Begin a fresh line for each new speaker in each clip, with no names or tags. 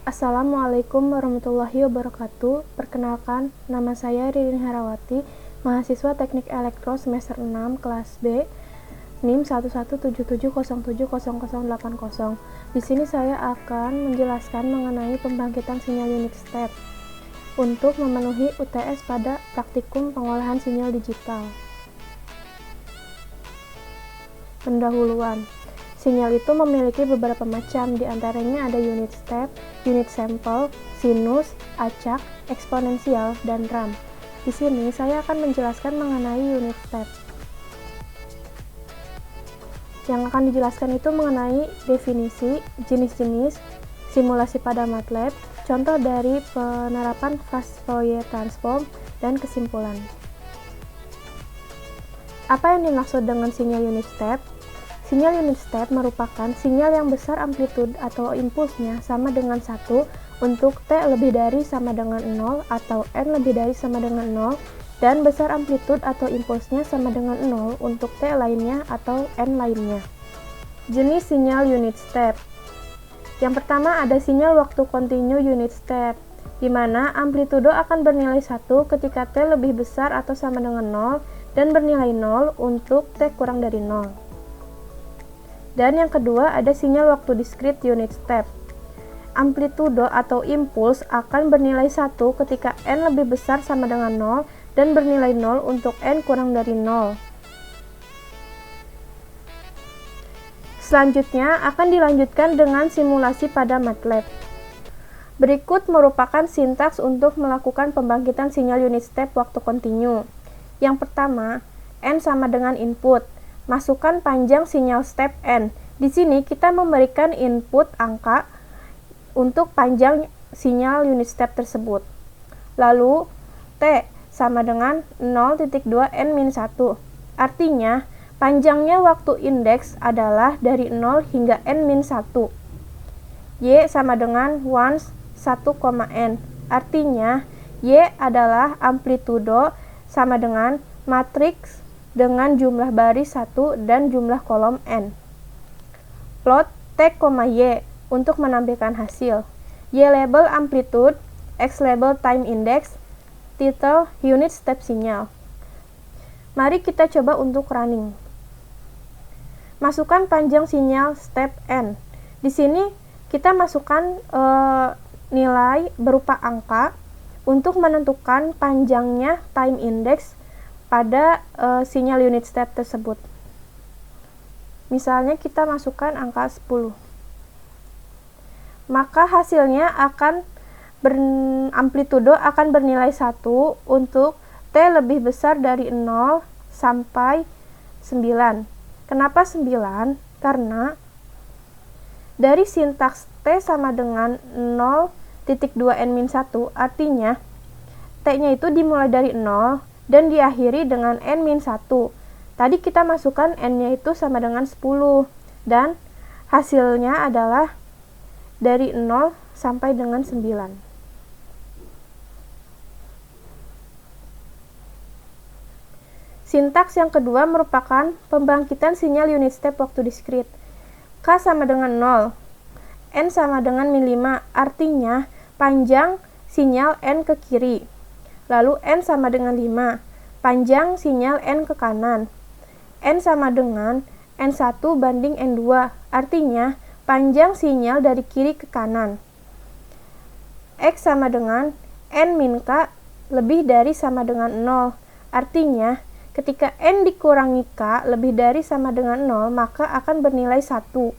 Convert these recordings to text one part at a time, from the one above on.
Assalamualaikum warahmatullahi wabarakatuh. Perkenalkan, nama saya Ririn Herawati, mahasiswa Teknik Elektro semester 6 kelas B, NIM 11770700080. Di sini saya akan menjelaskan mengenai pembangkitan sinyal unit step untuk memenuhi UTS pada praktikum pengolahan sinyal digital. Pendahuluan. Sinyal itu memiliki beberapa macam, diantaranya ada unit step, unit sample, sinus, acak, eksponensial, dan ramp. Di sini saya akan menjelaskan mengenai unit step. Yang akan dijelaskan itu mengenai definisi, jenis-jenis, simulasi pada MATLAB, contoh dari penerapan fast Fourier transform, dan kesimpulan. Apa yang dimaksud dengan sinyal unit step? Sinyal unit step merupakan sinyal yang besar amplitude atau impulsnya sama dengan 1 untuk T lebih dari sama dengan 0 atau N lebih dari sama dengan 0, dan besar amplitude atau impulsnya sama dengan 0 untuk T lainnya atau N lainnya. Jenis sinyal unit step. Yang pertama ada sinyal waktu kontinu unit step, di mana amplitudo akan bernilai 1 ketika T lebih besar atau sama dengan 0 dan bernilai 0 untuk T kurang dari 0. Dan yang kedua ada sinyal waktu discrete unit step. Amplitudo atau impuls akan bernilai 1 ketika N lebih besar sama dengan 0 dan bernilai 0 untuk N kurang dari 0. Selanjutnya akan dilanjutkan dengan simulasi pada MATLAB. Berikut merupakan sintaks untuk melakukan pembangkitan sinyal unit step waktu kontinu. Yang pertama, N sama dengan input. Masukkan panjang sinyal step N. Di sini kita memberikan input angka untuk panjang sinyal unit step tersebut. Lalu T sama dengan 0.2 N-1. Artinya, panjangnya waktu indeks adalah dari 0 hingga N-1. Y sama dengan 1,N. Artinya, Y adalah amplitudo sama dengan matriks dengan jumlah baris 1 dan jumlah kolom N. Plot T, Y untuk menampilkan hasil. Y label amplitude, X label time index, title unit step sinyal. Mari kita coba untuk running. Masukkan panjang sinyal step N. Di sini kita masukkan nilai berupa angka untuk menentukan panjangnya time index pada sinyal unit step tersebut. Misalnya kita masukkan angka 10. Maka hasilnya akan amplitudo akan bernilai 1 untuk T lebih besar dari 0 sampai 9. Kenapa 9? Karena dari sintaks T sama dengan 0.2 N-1 artinya T-nya itu dimulai dari 0 dan diakhiri dengan N-1. Tadi kita masukkan N-nya itu sama dengan 10, dan hasilnya adalah dari 0 sampai dengan 9. Sintaks yang kedua merupakan pembangkitan sinyal unit step waktu discrete. K sama dengan 0, N sama dengan -5, artinya panjang sinyal N ke kiri. Lalu N sama dengan 5, panjang sinyal N ke kanan. N sama dengan N1 banding N2, artinya panjang sinyal dari kiri ke kanan. X sama dengan N-K lebih dari sama dengan 0, artinya ketika N dikurangi K lebih dari sama dengan 0, maka akan bernilai 1.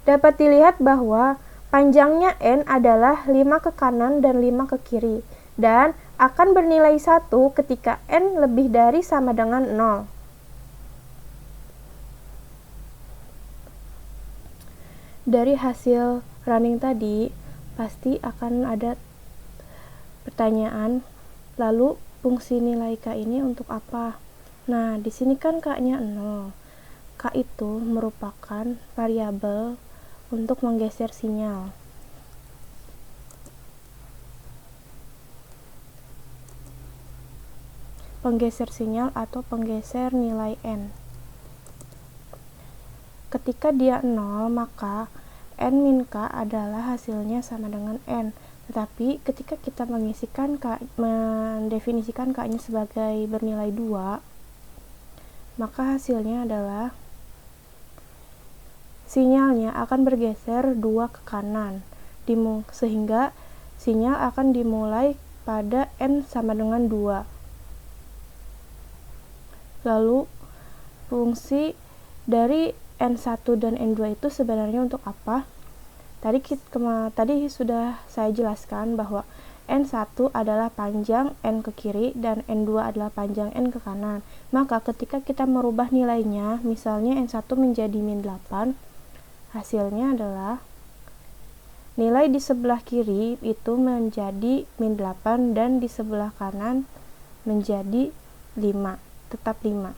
Dapat dilihat bahwa panjangnya N adalah 5 ke kanan dan 5 ke kiri, dan akan bernilai 1 ketika N lebih dari sama dengan 0. Dari hasil running tadi, pasti akan ada pertanyaan, lalu fungsi nilai K ini untuk apa? Nah, di sini kan K-nya 0. K itu merupakan variabel untuk menggeser sinyal. Penggeser sinyal atau penggeser nilai N. ketika dia 0, maka N min K adalah hasilnya sama dengan N. Tetapi ketika kita mendefinisikan K-nya sebagai bernilai 2, maka hasilnya adalah sinyalnya akan bergeser 2 ke kanan, sehingga sinyal akan dimulai pada N sama dengan 2. Lalu fungsi dari N1 dan N2 itu sebenarnya untuk apa? Tadi sudah saya jelaskan bahwa N1 adalah panjang N ke kiri dan N2 adalah panjang N ke kanan. Maka ketika kita merubah nilainya, misalnya N1 menjadi min 8, hasilnya adalah nilai di sebelah kiri itu menjadi min 8 dan di sebelah kanan menjadi 5, tetap 5.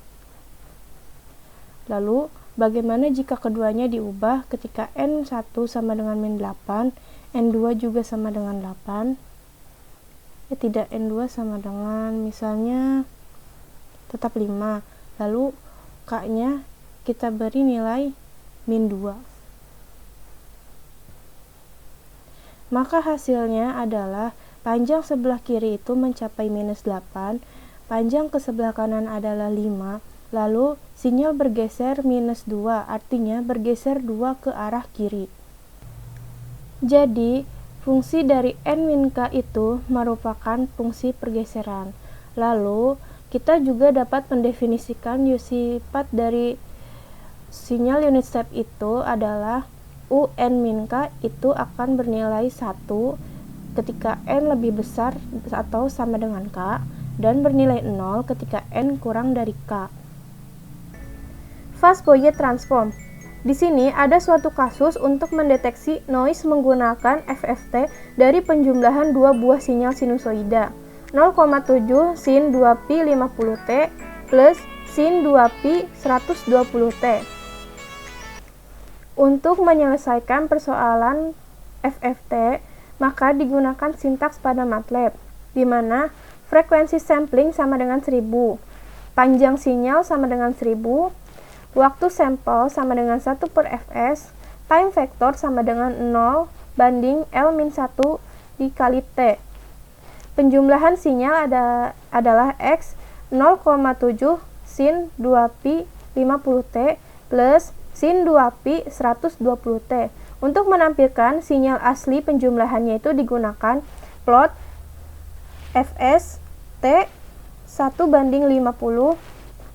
Lalu bagaimana jika keduanya diubah ketika N1 sama dengan min 8, N2 juga sama dengan 8? Tidak, N2 sama dengan misalnya tetap 5. Lalu K-nya kita beri nilai min 2. Maka hasilnya adalah panjang sebelah kiri itu mencapai minus 8, panjang ke sebelah kanan adalah 5, lalu sinyal bergeser minus 2, artinya bergeser 2 ke arah kiri. Jadi, fungsi dari N min K itu merupakan fungsi pergeseran. Lalu, kita juga dapat mendefinisikan sifat dari sinyal unit step itu adalah UN min K itu akan bernilai 1 ketika N lebih besar atau sama dengan K, dan bernilai 0 ketika N kurang dari K. Fast Fourier transform. Di sini ada suatu kasus untuk mendeteksi noise menggunakan FFT dari penjumlahan dua buah sinyal sinusoida, 0,7 sin 2pi 50t plus sin 2pi 120t. Untuk menyelesaikan persoalan FFT, maka digunakan sintaks pada MATLAB, di mana frekuensi sampling sama dengan 1000, panjang sinyal sama dengan 1000, waktu sampel sama dengan 1 per fs, time vector sama dengan 0 banding L-1 dikali T. Penjumlahan sinyal adalah X 0,7 sin 2pi 50t plus sin 2pi 120t. Untuk menampilkan sinyal asli penjumlahannya itu digunakan plot Fs T 1:50,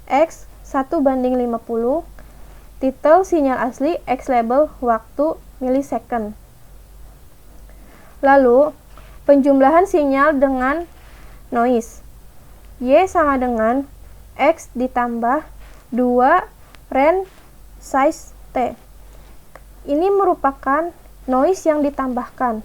X 1:50, titel sinyal asli, X label waktu milisecond. Lalu, penjumlahan sinyal dengan noise. Y sama dengan X ditambah 2 ren size T. Ini merupakan noise yang ditambahkan.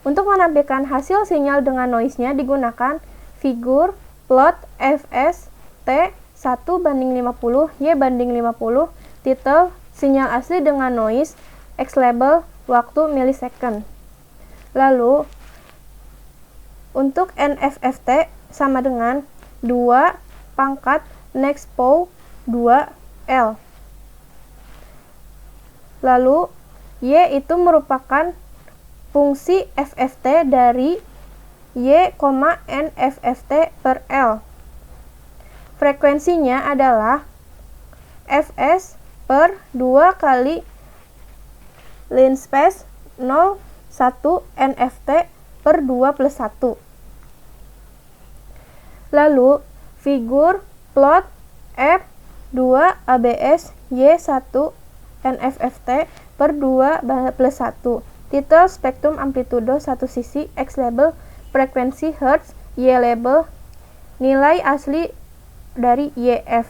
Untuk menampilkan hasil sinyal dengan noise-nya digunakan figur plot Fs T 1:50, Y/50, titel sinyal asli dengan noise, X label waktu milisecond. Lalu untuk NFFT sama dengan 2 pangkat next pow 2L. Lalu Y itu merupakan fungsi FFT dari Y, NFFT per L. Frekuensinya adalah Fs per 2 kali line space 0, 1 NFT per 2 plus 1. Lalu figur plot F2 ABS Y1 NFFT per 2 plus 1. Titel spektrum amplitudo satu sisi, X label frekuensi Hertz, Y label nilai asli dari YF.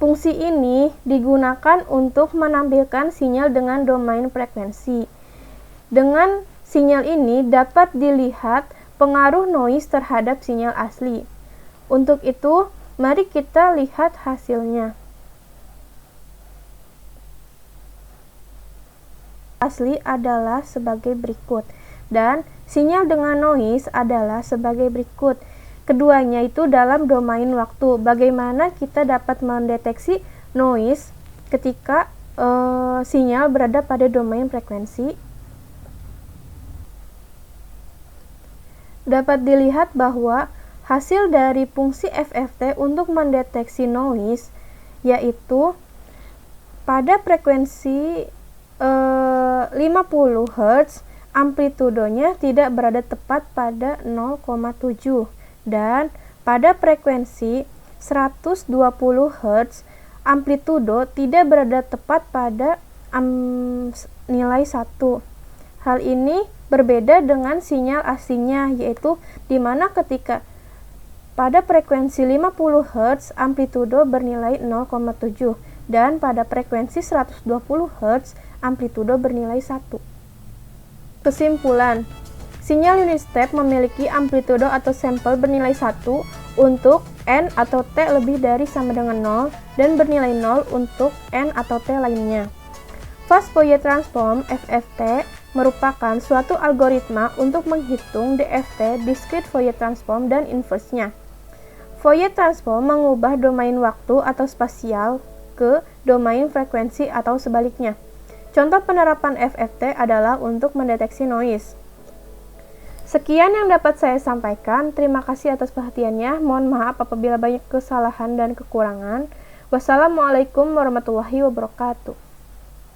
Fungsi ini digunakan untuk menampilkan sinyal dengan domain frekuensi. Dengan sinyal ini dapat dilihat pengaruh noise terhadap sinyal asli. Untuk itu, mari kita lihat hasilnya. Asli adalah sebagai berikut, dan sinyal dengan noise adalah sebagai berikut. Keduanya itu dalam domain waktu. Bagaimana kita dapat mendeteksi noise ketika sinyal berada pada domain frekuensi. Dapat dilihat bahwa hasil dari fungsi FFT untuk mendeteksi noise yaitu pada frekuensi 50 Hz amplitudonya tidak berada tepat pada 0,7 dan pada frekuensi 120 Hz amplitudo tidak berada tepat pada nilai 1. Hal ini berbeda dengan sinyal aslinya, yaitu di mana ketika pada frekuensi 50 Hz amplitudo bernilai 0,7 dan pada frekuensi 120 Hz amplitudo bernilai 1. Kesimpulan, sinyal unit step memiliki amplitudo atau sampel bernilai 1 untuk N atau T lebih dari sama dengan 0 dan bernilai 0 untuk N atau T lainnya. Fast Fourier Transform (FFT) merupakan suatu algoritma untuk menghitung DFT (Discrete Fourier Transform) dan inverse-nya. Fourier Transform mengubah domain waktu atau spasial ke domain frekuensi atau sebaliknya. Contoh penerapan FFT adalah untuk mendeteksi noise. Sekian yang dapat saya sampaikan. Terima kasih atas perhatiannya. Mohon maaf apabila banyak kesalahan dan kekurangan. Wassalamualaikum warahmatullahi wabarakatuh.